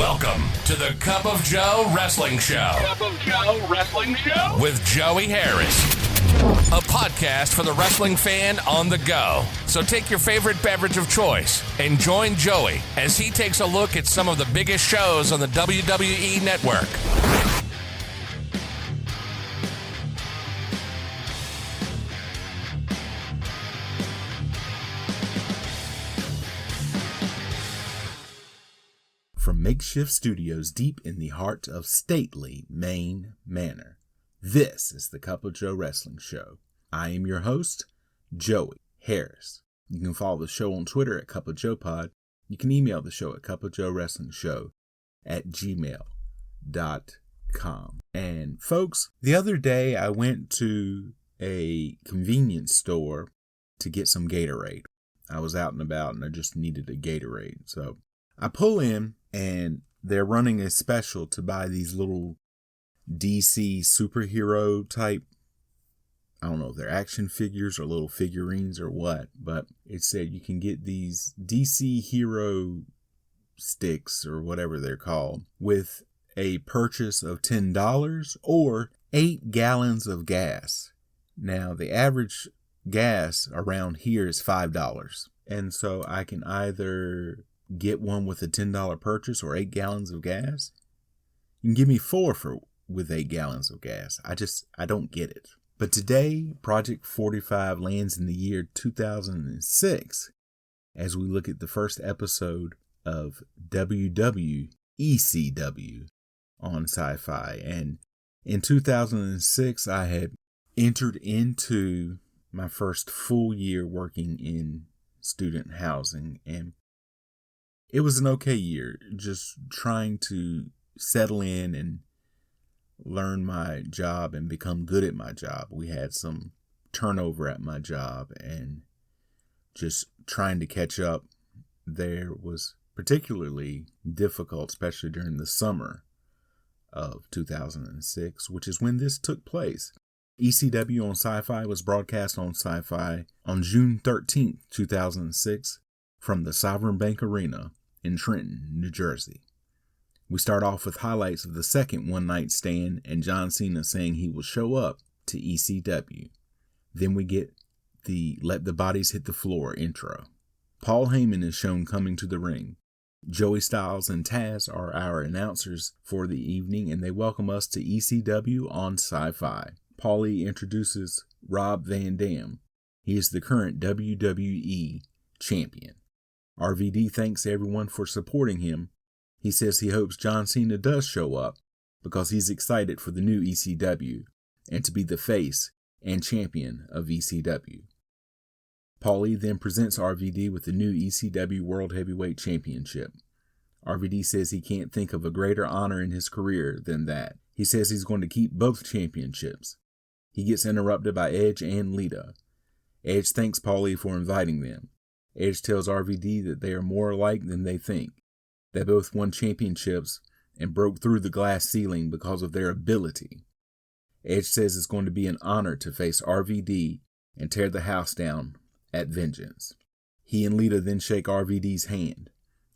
Welcome to the Cup of Joe Wrestling Show. Cup of Joe Wrestling Show with Joey Harris. A podcast for the wrestling fan on the go. So take your favorite beverage of choice and join Joey as he takes a look at some of the biggest shows on the WWE Network. From makeshift studios deep in the heart of stately Maine Manor, this is the Cup of Joe Wrestling Show. I am your host, Joey Harris. You can follow the show on Twitter at Cup of Joe Pod. You can email the show at cupofjoewrestlingshow@gmail.com. And folks, the other day I went to a convenience store to get some Gatorade. I was out and about and I just needed a Gatorade. So I pull in and they're running a special to buy these little DC superhero type, I don't know if they're action figures or little figurines or what, but it said you can get these DC hero sticks or whatever they're called with a purchase of $10 or 8 gallons of gas. Now, the average gas around here is $5. And so I can either get one with a $10 purchase or 8 gallons of gas. You can give me 4 with 8 gallons of gas. I don't get it. But today, Project 45 lands in the year 2006 as we look at the first episode of WWECW on Sci-Fi. And in 2006, I had entered into my first full year working in student housing, and it was an okay year, just trying to settle in and learn my job and become good at my job. We had some turnover at my job and just trying to catch up there was particularly difficult, especially during the summer of 2006, which is when this took place. ECW on Sci-Fi was broadcast on Sci-Fi on June 13th, 2006 from the Sovereign Bank Arena in Trenton, New Jersey. We start off with highlights of the second one-night stand and John Cena saying he will show up to ECW. Then we get the Let the Bodies Hit the Floor intro. Paul Heyman is shown coming to the ring. Joey Styles and Taz are our announcers for the evening and they welcome us to ECW on Sci-Fi. Paulie introduces Rob Van Dam. He is the current WWE champion. RVD thanks everyone for supporting him. He says he hopes John Cena does show up because he's excited for the new ECW and to be the face and champion of ECW. Paulie then presents RVD with the new ECW World Heavyweight Championship. RVD says he can't think of a greater honor in his career than that. He says he's going to keep both championships. He gets interrupted by Edge and Lita. Edge thanks Paulie for inviting them. Edge tells RVD that they are more alike than they think. They both won championships and broke through the glass ceiling because of their ability. Edge says it's going to be an honor to face RVD and tear the house down at Vengeance. He and Lita then shake RVD's hand.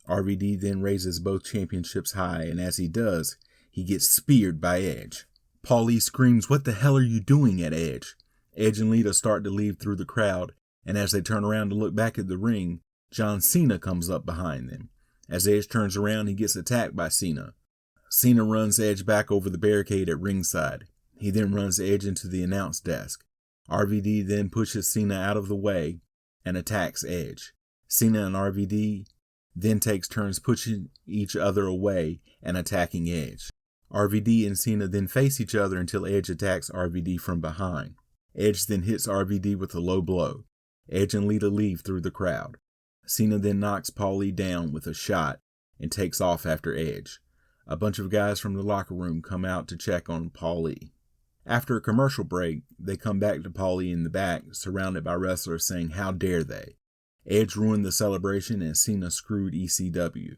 RVD then raises both championships high, and as he does, he gets speared by Edge. Paulie screams, "What the hell are you doing?" at Edge. Edge and Lita start to leave through the crowd, and as they turn around to look back at the ring, John Cena comes up behind them. As Edge turns around, he gets attacked by Cena. Cena runs Edge back over the barricade at ringside. He then runs Edge into the announce desk. RVD then pushes Cena out of the way and attacks Edge. Cena and RVD then takes turns pushing each other away and attacking Edge. RVD and Cena then face each other until Edge attacks RVD from behind. Edge then hits RVD with a low blow. Edge and Lita leave through the crowd. Cena then knocks Paulie down with a shot and takes off after Edge. A bunch of guys from the locker room come out to check on Paulie. After a commercial break, they come back to Paulie in the back, surrounded by wrestlers saying, "How dare they?" Edge ruined the celebration and Cena screwed ECW.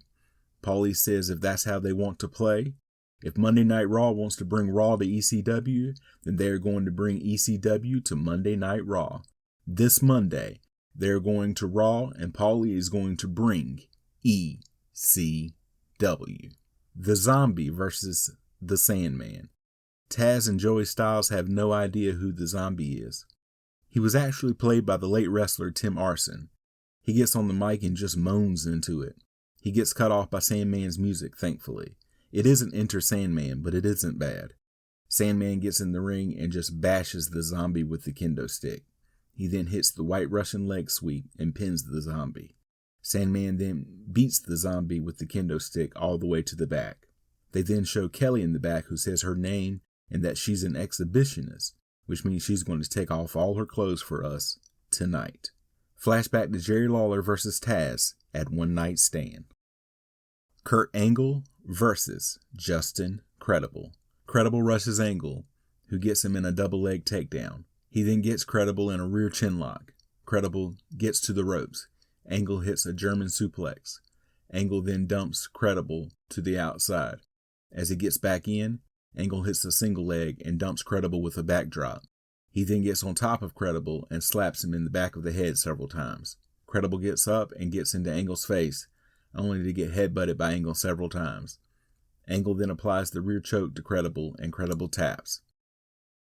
Paulie says if that's how they want to play, if Monday Night Raw wants to bring Raw to ECW, then they're going to bring ECW to Monday Night Raw. This Monday, they're going to Raw and Paulie is going to bring ECW. The Zombie versus the Sandman. Taz and Joey Styles have no idea who the Zombie is. He was actually played by the late wrestler Tim Arson. He gets on the mic and just moans into it. He gets cut off by Sandman's music, thankfully. It isn't Enter Sandman, but it isn't bad. Sandman gets in the ring and just bashes the Zombie with the kendo stick. He then hits the White Russian leg sweep and pins the Zombie. Sandman then beats the Zombie with the kendo stick all the way to the back. They then show Kelly in the back, who says her name and that she's an exhibitionist, which means she's going to take off all her clothes for us tonight. Flashback to Jerry Lawler versus Taz at One Night Stand. Kurt Angle versus Justin Credible. Credible rushes Angle, who gets him in a double leg takedown. He then gets Credible in a rear chin lock. Credible gets to the ropes. Angle hits a German suplex. Angle then dumps Credible to the outside. As he gets back in, Angle hits a single leg and dumps Credible with a backdrop. He then gets on top of Credible and slaps him in the back of the head several times. Credible gets up and gets into Angle's face, only to get headbutted by Angle several times. Angle then applies the rear choke to Credible, and Credible taps.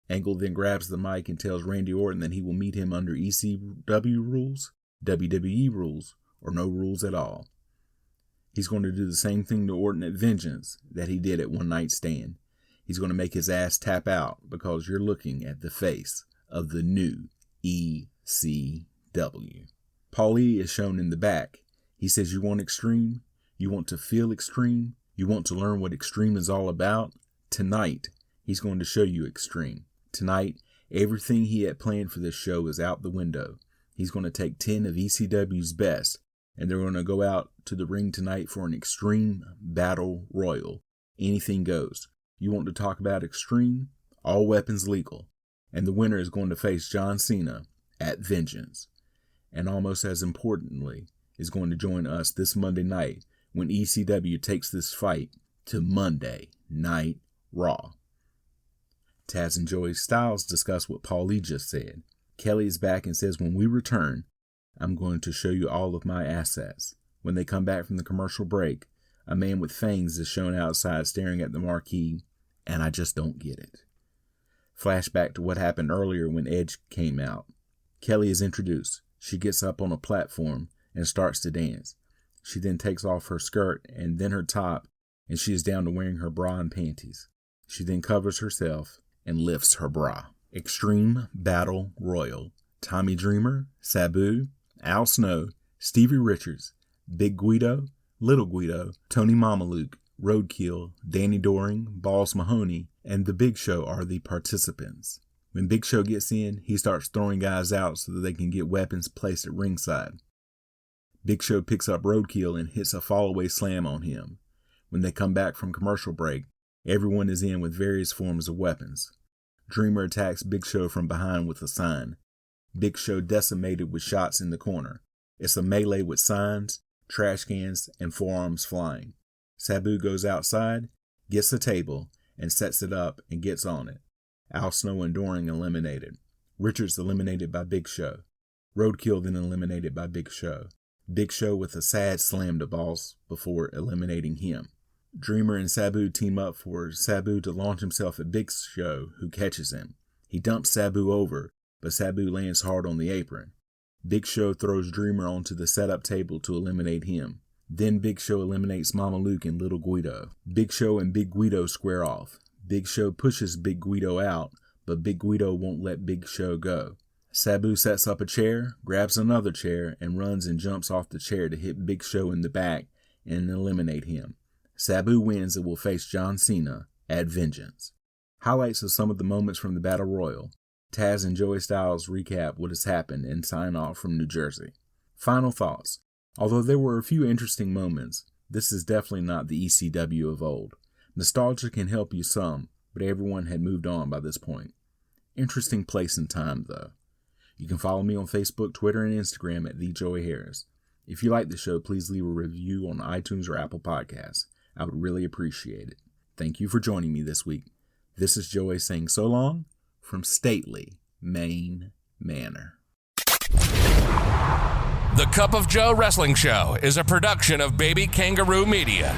Angle then grabs the mic and tells Randy Orton that he will meet him under ECW rules, WWE rules, or no rules at all. He's going to do the same thing to Orton at Vengeance that he did at One Night Stand. He's going to make his ass tap out because you're looking at the face of the new ECW. Paulie is shown in the back. He says, you want extreme? You want to feel extreme? You want to learn what extreme is all about? Tonight, he's going to show you extreme. Tonight, everything he had planned for this show is out the window. He's going to take 10 of ECW's best, and they're going to go out to the ring tonight for an extreme battle royal. Anything goes. You want to talk about extreme? All weapons legal. And the winner is going to face John Cena at Vengeance. And almost as importantly, is going to join us this Monday night when ECW takes this fight to Monday Night Raw. Taz and Joey Styles discuss what Paulie just said. Kelly is back and says, when we return, I'm going to show you all of my assets. When they come back from the commercial break, a man with fangs is shown outside staring at the marquee, and I just don't get it. Flashback to what happened earlier when Edge came out. Kelly is introduced. She gets up on a platform and starts to dance. She then takes off her skirt and then her top, and she is down to wearing her bra and panties. She then covers herself and lifts her bra. Extreme Battle Royal. Tommy Dreamer, Sabu, Al Snow, Stevie Richards, Big Guido, Little Guido, Tony Mamaluke, Roadkill, Danny Doring, Balls Mahoney, and The Big Show are the participants. When Big Show gets in, he starts throwing guys out so that they can get weapons placed at ringside. Big Show picks up Roadkill and hits a fallaway slam on him. When they come back from commercial break, everyone is in with various forms of weapons. Dreamer attacks Big Show from behind with a sign. Big Show decimated with shots in the corner. It's a melee with signs, trash cans, and forearms flying. Sabu goes outside, gets a table, and sets it up and gets on it. Al Snow and Doring eliminated. Richards eliminated by Big Show. Roadkill then eliminated by Big Show. Big Show with a sad slam to Balls before eliminating him. Dreamer and Sabu team up for Sabu to launch himself at Big Show, who catches him. He dumps Sabu over, but Sabu lands hard on the apron. Big Show throws Dreamer onto the setup table to eliminate him. Then Big Show eliminates Mama Luke and Little Guido. Big Show and Big Guido square off. Big Show pushes Big Guido out, but Big Guido won't let Big Show go. Sabu sets up a chair, grabs another chair, and runs and jumps off the chair to hit Big Show in the back and eliminate him. Sabu wins and will face John Cena at Vengeance. Highlights of some of the moments from the Battle Royal. Taz and Joey Styles recap what has happened and sign off from New Jersey. Final thoughts. Although there were a few interesting moments, this is definitely not the ECW of old. Nostalgia can help you some, but everyone had moved on by this point. Interesting place and time, though. You can follow me on Facebook, Twitter, and Instagram at TheJoeyHarris. If you like the show, please leave a review on iTunes or Apple Podcasts. I would really appreciate it. Thank you for joining me this week. This is Joey saying so long from stately Maine Manor. The Cup of Joe Wrestling Show is a production of Baby Kangaroo Media.